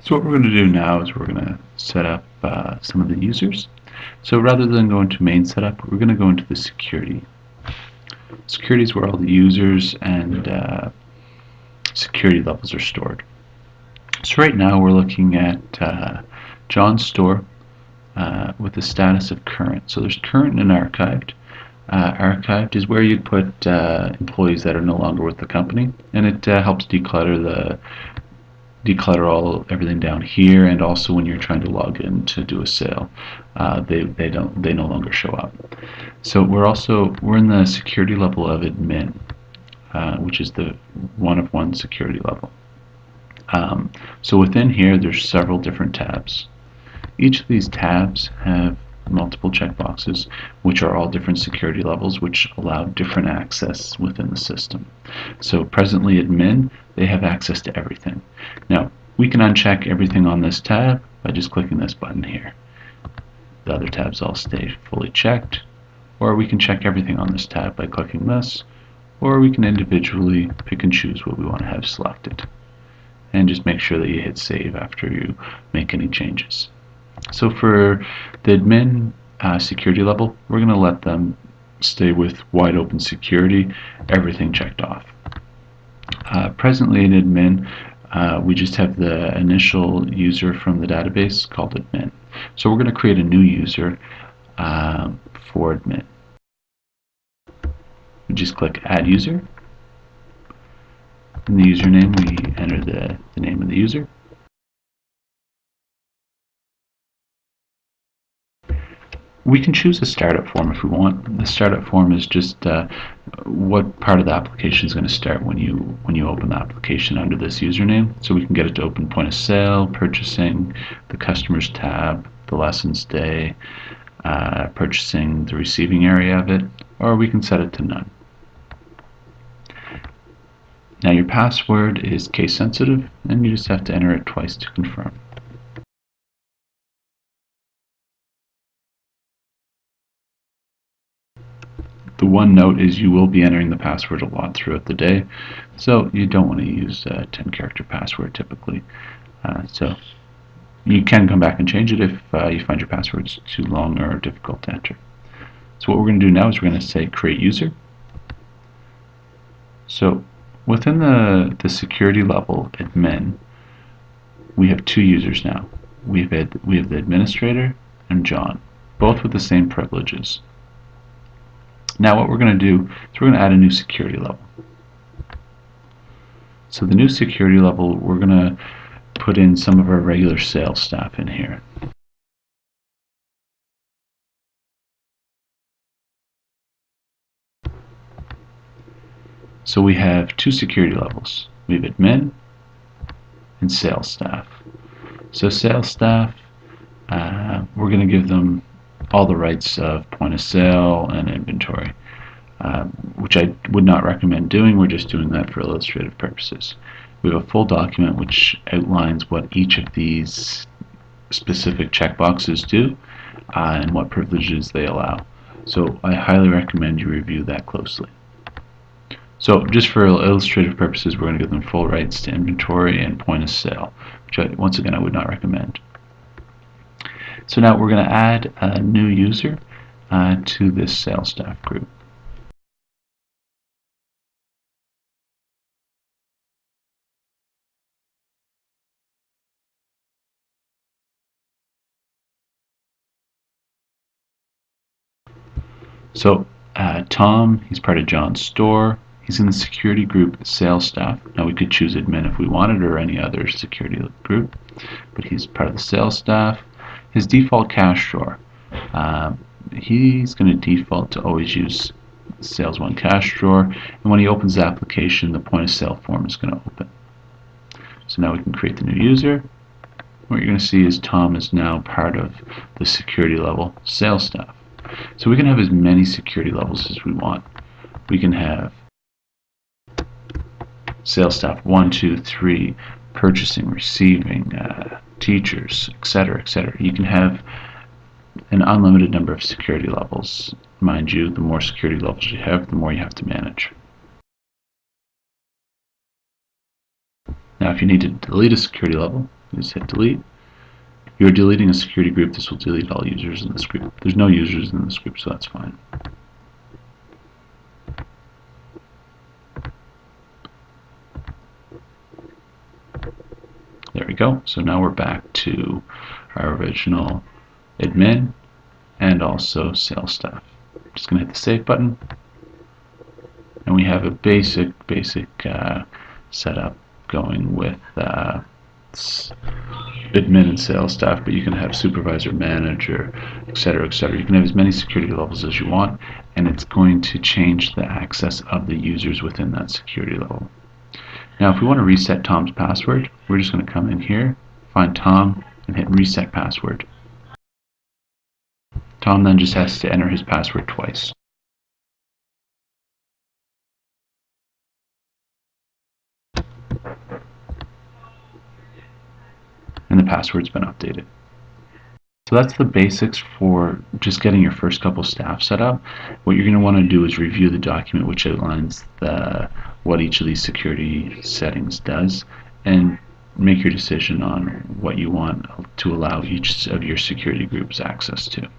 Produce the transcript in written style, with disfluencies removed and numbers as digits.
So what we're going to do now is we're going to set up some of the users. So rather than go into main setup, we're going to go into the security. Security is where all the users and security levels are stored. So right now we're looking at John's store with the status of current. So there's current and archived. Archived is where you put employees that are no longer with the company, and it helps declutter everything down here, and also when you're trying to log in to do a sale, they no longer show up. So we're in the security level of admin, which is the 1 of 1 security level. So within here there's several different tabs. Each of these tabs have multiple checkboxes, which are all different security levels, which allow different access within the system. So presently admin, they have access to everything. Now, we can uncheck everything on this tab by just clicking this button here. The other tabs all stay fully checked, or we can check everything on this tab by clicking this, or we can individually pick and choose what we want to have selected. And just make sure that you hit save after you make any changes. So for the admin security level, we're going to let them stay with wide open security, everything checked off. Presently in admin, we just have the initial user from the database called admin. So we're going to create a new user for admin. We just click add user. In the username, we enter the name of the user. We can choose a startup form if we want. The startup form is just what part of the application is going to start when you open the application under this username. So we can get it to open point of sale, purchasing, the customers tab, the lessons day, purchasing, the receiving area of it, or we can set it to none. Now your password is case sensitive, and you just have to enter it twice to confirm. The one note is you will be entering the password a lot throughout the day, so you don't want to use a 10-character password typically. So you can come back and change it if you find your passwords too long or difficult to enter. So what we're going to do now is we're going to say create user. So within the security level admin, we have 2 users now. We have the administrator and John, both with the same privileges. Now what we're going to do is we're going to add a new security level. So the new security level, we're going to put in some of our regular sales staff in here. So we have 2 security levels. We have admin and sales staff. So sales staff, we're going to give them all the rights of point of sale and inventory, which I would not recommend doing. We're just doing that for illustrative purposes. We have a full document which outlines what each of these specific checkboxes do and what privileges they allow. So I highly recommend you review that closely. So just for illustrative purposes, we're going to give them full rights to inventory and point of sale, which once again I would not recommend. So now we're going to add a new user to this sales staff group. So Tom, he's part of John's store. He's in the security group sales staff. Now we could choose admin if we wanted, or any other security group, but he's part of the sales staff. His default cash drawer, he's going to default to always use Sales 1 cash drawer, and when he opens the application, the point of sale form is going to open. So now we can create the new user. What you're going to see is Tom is now part of the security level sales staff. So we can have as many security levels as we want. We can have sales staff 1, 2, 3, purchasing, receiving, teachers, etc., etc. You can have an unlimited number of security levels. Mind you, the more security levels you have, the more you have to manage. Now if you need to delete a security level, You just hit delete. If you're deleting a security group, this will delete all users in this group. There's no users in this group, so that's fine. There we go. So now we're back to our original admin and also sales staff. Just going to hit the save button, and we have a basic setup going with admin and sales staff, but you can have supervisor, manager, etc., etc. You can have as many security levels as you want, and it's going to change the access of the users within that security level. Now if we want to reset Tom's password, we're just going to come in here, find Tom, and hit reset password. Tom then just has to enter his password twice. And the password's been updated. So that's the basics for just getting your first couple staff set up. What you're going to want to do is review the document which outlines what each of these security settings does, and make your decision on what you want to allow each of your security groups access to.